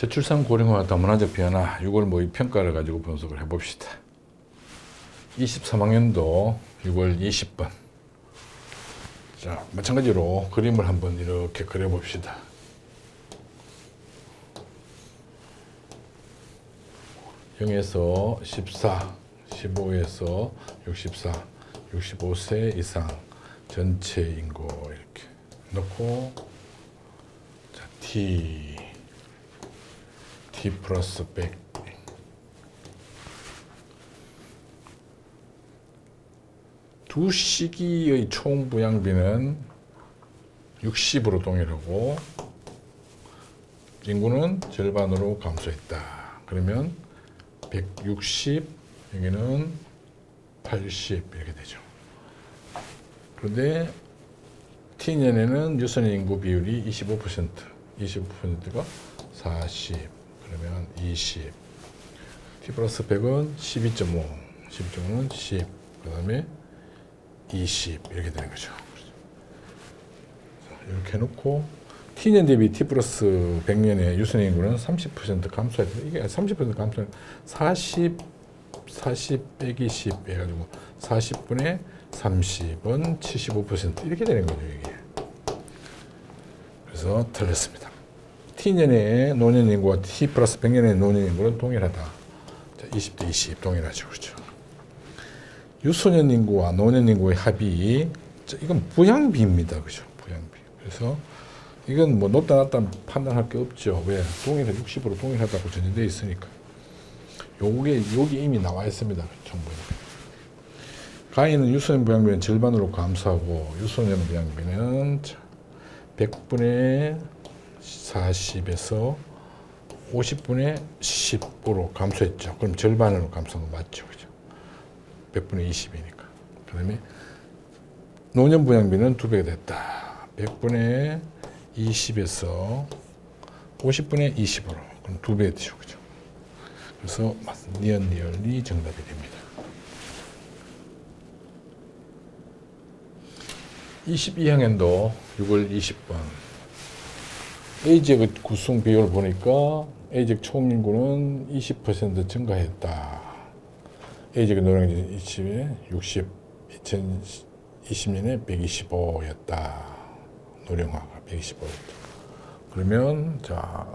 저출산 고령화 문화적 변화 6월 모의 평가를 가지고 분석을 해봅시다. 23학년도 6월 20번. 자, 마찬가지로 그림을 한번 이렇게 그려봅시다. (0에서 14) 15에서 64, 65세 이상 전체 인구 이렇게 넣고, 자, T 플러스 100. 두 시기의 총 부양비는 60으로 동일하고 인구는 절반으로 감소했다. 그러면 160, 여기는 80 이렇게 되죠. 그런데 T년에는 유선 인구 비율이 25%, 25%가 40, 그러면 20. T 플러스 100은 12.5, 12.5는 10, 그 다음에 20 이렇게 되는 거죠. 이렇게 해놓고 T년 대비 T 플러스 100년의 유선 인구는 30% 감소했다. 이게 30% 감소, 40 빼기 10 해가지고 40분의 30은 75% 이렇게 되는 거죠, 이게. 그래서 틀렸습니다. T년의 노년 인구와 T 플러스 100년의 노년 인구는 동일하다. 자, 20대 20 동일하죠, 그렇죠. 유소년 인구와 노년 인구의 합이, 이건 부양비입니다, 그죠? 부양비. 그래서 이건 뭐 높다 낮다 판단할 게 없죠. 왜? 동일해, 60으로 동일하다고 전제되어 있으니까. 요게 여기 이미 나와 있습니다, 정부에. 가인은 유소년 부양비는 절반으로 감소하고 유소년 부양비는 100분의 40에서 50분의 10으로 감소했죠. 그럼 절반으로 감소한 거 맞죠, 그죠? 100분의 20이니까. 그 다음에 노년 부양비는 2배가 됐다. 100분의 20에서 50분의 20으로. 그럼 2배 되죠, 그죠? 그래서 니언이 정답이 됩니다. 22학년도 6월 20번. A지역의 구성 비율을 보니까 A지역 총 인구는 20% 증가했다. A지역의 노령진 20에 60, 2020년에 125였다. 노령화가 125였다. 그러면, 자,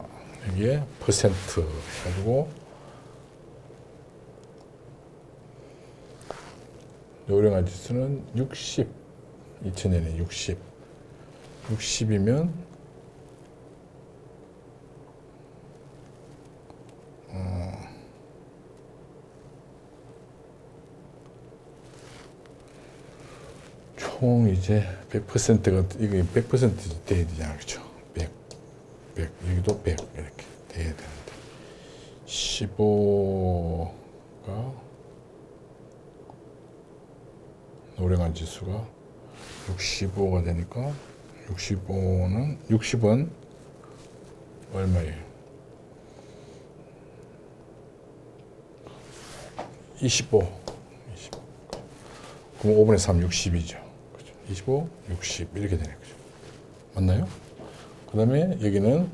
여기에 퍼센트 해가지고, 노령화 지수는 60, 2000년에 60. 60이면, 총 이제 100%가, 이게 100% 돼야 되잖아, 그죠? 100, 여기도 100 이렇게 돼야 되는데. 15가, 노령한 지수가 65가 되니까, 60은 얼마예요? 25. 그럼 5분의 3, 60이죠. 25, 60 이렇게 되는 거죠. 맞나요? 그 다음에 여기는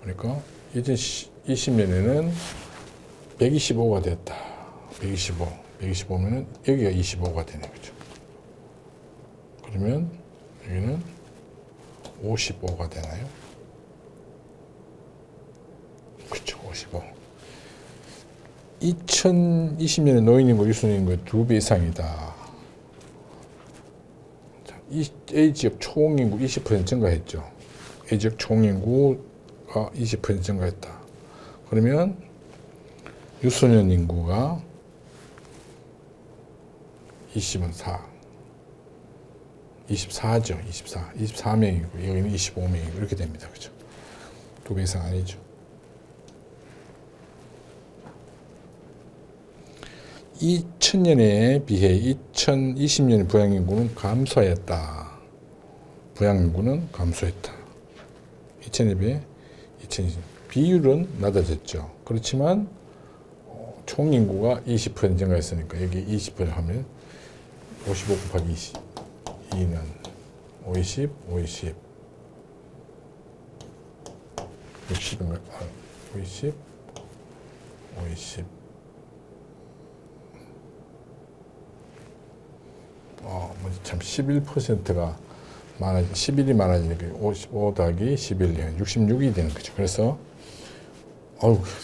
보니까 2020년에는 125가 됐다. 125면은 여기가 25가 되는 거죠. 그러면 여기는 55가 되나요? 그렇죠, 55. 2020년에 노인인구, 유소년인구의 2배 이상이다. A지역 총인구 20% 증가했죠. A지역 총인구가 20% 증가했다. 그러면 유소년 인구가 20은 4. 24죠. 24명이고 여기는 25명이고 이렇게 됩니다. 그죠? 2배 이상 아니죠. 2000년에 비해 2020년 부양인구는 감소했다. 부양인구는 감소했다. 2000년에 비해 2020년. 비율은 낮아졌죠. 그렇지만 총인구가 20% 증가했으니까 여기 20% 하면 55 곱하기 2는 50, 50. 60인가? 50, 50. 참 11%가 많아, 11이 많아지니까 55 더하기 11, 66이 되는 거죠. 그래서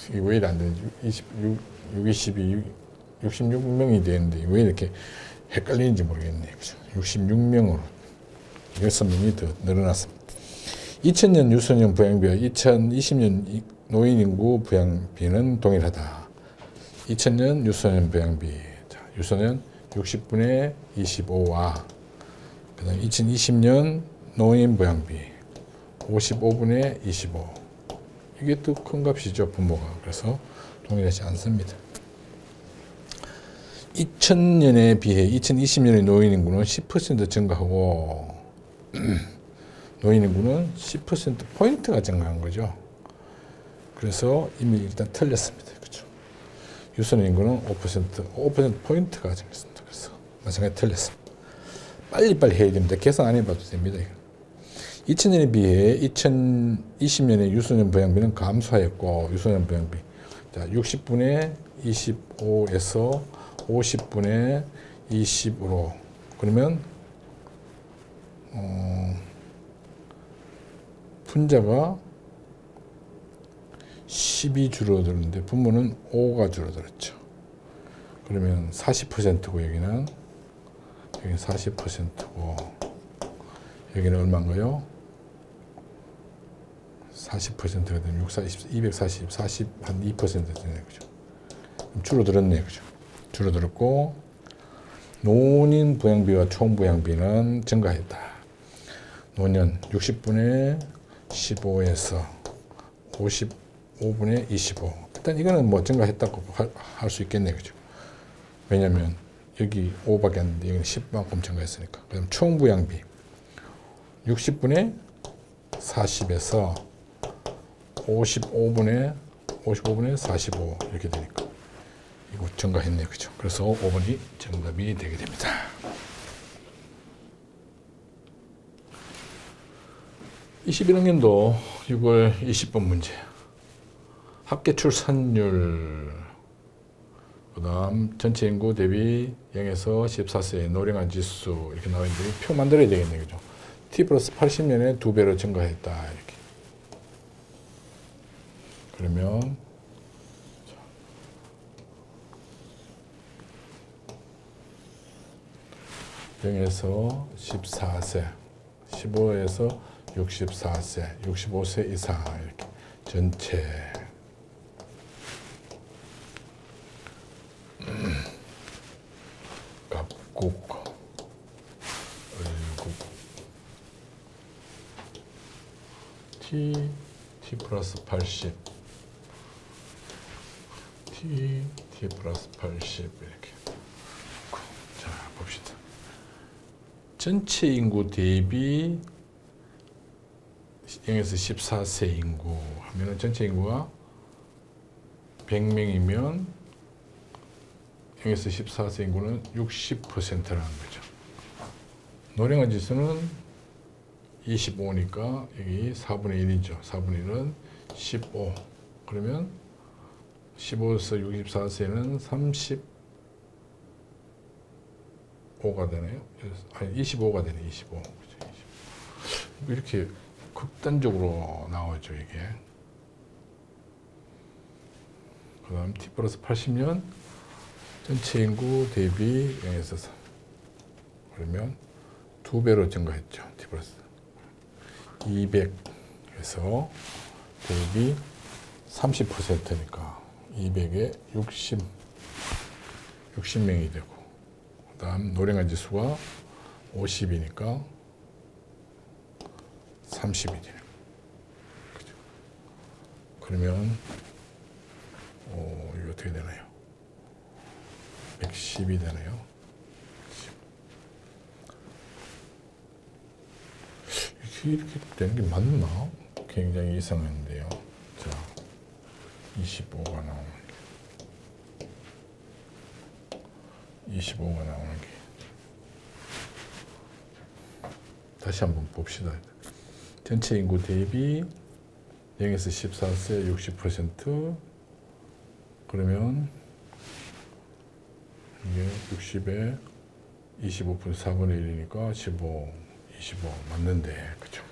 이게 왜 이래 안 되는지 26, 22, 66명이 되는데 왜 이렇게 헷갈리는지 모르겠네. 그죠? 66명으로 6명이 더 늘어났습니다. 2000년 유소년 부양비와 2020년 노인 인구 부양비는 동일하다. 2000년 유소년 부양비. 자, 유소년 60분의 25와 그 다음 2020년 노인 부양비 55분의 25. 이게 또 큰 값이죠, 분모가. 그래서 동일하지 않습니다. 2000년에 비해 2020년의 노인 인구는 10% 증가하고 노인 인구는 10%포인트가 증가한 거죠. 그래서 이미 일단 틀렸습니다. 그렇죠? 유소년 인구는 5%포인트가 증가했습니다. 그래서 마찬가지 틀렸습니다. 빨리빨리 해야 됩니다. 계산 안 해봐도 됩니다. 2000년에 비해 2020년에 유소년 부양비는 감소하였고, 유소년 부양비. 자, 60분의 25에서 50분의 20으로. 그러면, 분자가 10이 줄어드는데, 분모는 5가 줄어들었죠. 그러면 40%고, 여기는 40%고, 여기는 얼마인가요? 40%가 되면 240, 40, 한 2% 되네요. 그죠? 줄어들었네요. 그죠? 줄어들었고, 노인 부양비와 총 부양비는 증가했다. 노년 60분의 15에서 55분의 25. 일단 이거는 뭐 증가했다고 할 수 있겠네요. 그죠? 왜냐면 여기 5밖에 안 되는데 여기는 10만큼 증가했으니까. 그다음 총 부양비 60분의 40에서 55분의 45 이렇게 되니까 이거 증가했네요. 그죠? 그래서 5번이 정답이 되게 됩니다. (21학년도) 6월 20번 문제. 합계 출산율, 그 다음 전체 인구 대비 0에서 14세 노령화 지수 이렇게 나와 있는데 표 만들어야 되겠네요. 그죠? t 플러스 80년에 2배로 증가했다. 이렇게. 그러면 0에서 14세, 15에서 64세, 65세 이상 이렇게 전체 갑국, 을국 t 플러스 80 t 플러스 80 이렇게. 자, 봅시다. 전체 인구 대비 0에서 14세 인구 하면은 전체 인구가 100명이면 0에서 14세 인구는 60%라는 거죠. 노령화 지수는 25니까 여기 4분의 1이죠. 4분의 1은 15. 그러면 15에서 64세는 35가 되네요. 아니 25가 되네. 25. 그렇죠? 25. 이렇게 극단적으로 나오죠, 이게. 그 다음 t 플러스 80년 전체 인구 대비 0에서 3. 그러면 2배로 증가했죠. t 플러스 200에서 대비 30%니까 200에 60명이 되고, 그 다음 노령화 지수가 50이니까 30이 되는 거죠. 그죠? 그러면 이거 어떻게 되나요? 110이 되나요? 110. 이렇게 되는 게 맞나? 굉장히 이상한데요. 자, 25가 나오는 게. 25가 나오는 게. 다시 한번 봅시다. 전체 인구 대비 0에서 14세 60%. 그러면 이게 60에 25% 4분의 1이니까 15, 25 맞는데, 그죠?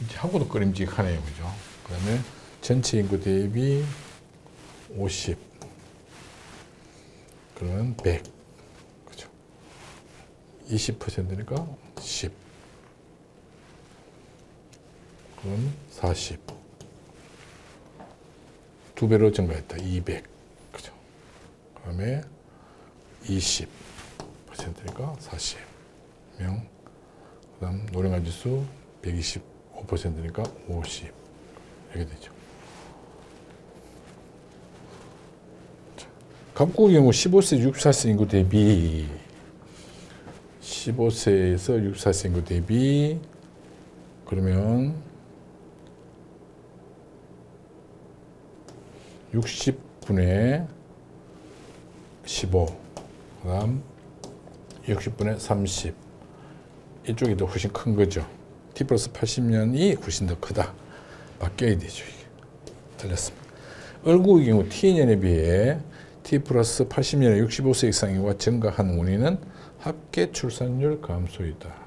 이제 하고도 끄림직하네요, 그죠? 그 다음에 전체 인구 대비 50, 그러면 100, 그죠? 20%니까 10, 그럼 40. 두 배로 증가했다. 200. 그죠? 그 다음에 20%니까 40명. 그 다음 노령화 지수 125%니까 50. 이렇게 되죠. 각국의 경우 15세, 64세 인구 대비 15세에서 64세 인구 대비 그러면 60분의 15, 그 다음 60분의 30. 이쪽이 더 훨씬 큰 거죠. T 플러스 80년이 훨씬 더 크다. 바뀌어야 되죠. 이게. 틀렸습니다. 얼굴의 경우 T년에 비해 T 플러스 80년에 65세 이상 인구가 증가한 원인은 합계 출산율 감소이다.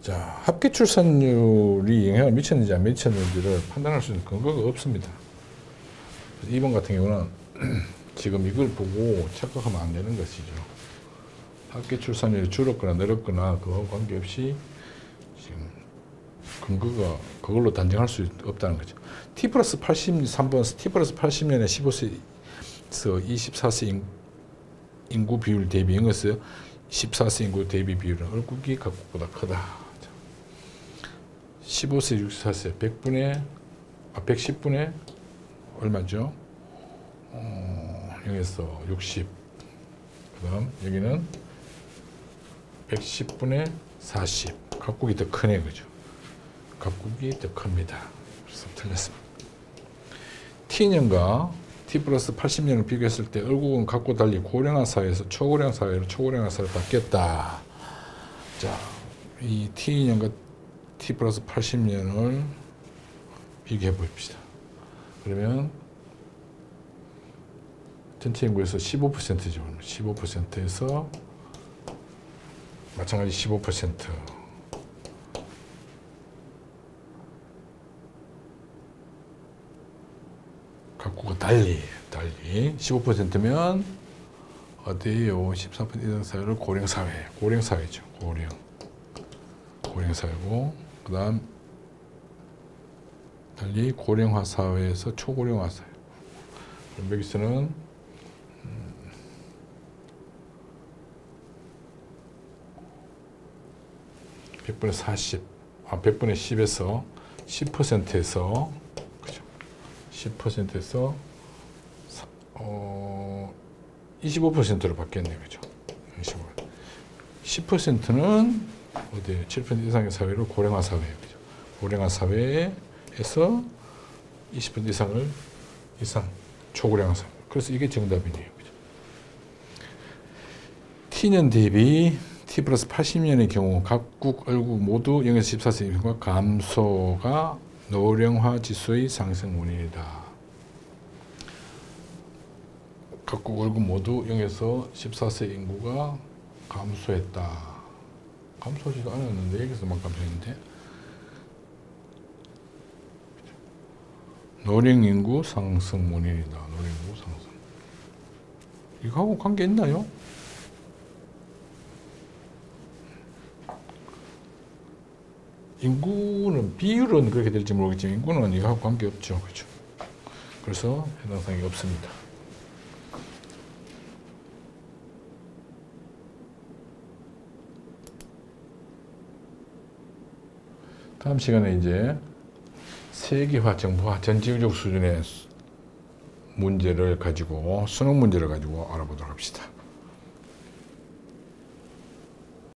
자, 합계 출산율이 영향을 미쳤는지 안 미쳤는지를 판단할 수 있는 근거가 없습니다. 2번 같은 경우는 지금 이걸 보고 착각하면 안 되는 것이죠. 합계 출산율이 줄었거나 늘었거나 그와 관계없이 지금 근거가 그걸로 단정할 수 없다는 거죠. T 플러스 83번 T 플러스 80년에 15세에서 24세 인구 비율 대비 0에서 14세 인구 대비 비율은 얼굴이 각국보다 크다. 15세, 64세, 110분의 얼마죠? 0에서 60. 그 다음, 여기는 110분의 40. 각국이 더 크네, 그죠? 각국이 더 큽니다. 그래서 틀렸습니다. T년과 T 플러스 80년을 비교했을 때 얼굴은 각고 달리 고령화 사회에서 초고령 사회로 초고령화 사회로 바뀌었다. 자, 이 T년과 T 플러스 80년을 비교해 봅시다. 그러면 전체 인구에서 15%죠. 15%에서 마찬가지 15%. 각국과 달리 15%면 어디에요? 13% 이상 사회를 고령사회, 고령사회죠. 고령사회고 그 다음 달리 고령화 사회에서 초고령화 사회. 여기서는 100분의 40, 100분의 10에서 10%에서 그죠? 10%에서 25%로 바뀌었네요, 그죠? 10%는 어디 7% 이상의 사회로 고령화 사회예요, 그죠? 고령화 사회에서 20% 이상 초고령화 사회. 그래서 이게 정답이네요, 그죠? T년 대비 T 플러스 80년의 경우 각국 얼굴 모두 0에서 14세 인구가 감소가 노령화 지수의 상승 원인이다. 각국 얼굴 모두 0에서 14세 인구가 감소했다. 감소하지도 않았는데 여기서만 감소했는데 노령인구 상승 원인이다. 노령인구 상승. 이거하고 관계 있나요? 인구는 비율은 그렇게 될지 모르겠지만 인구는 이거하고 관계 없죠, 그렇죠? 그래서 해당 사항이 없습니다. 다음 시간에 이제 세계화, 정보화, 전지적 수준의 문제를 가지고 수능 문제를 가지고 알아보도록 합시다.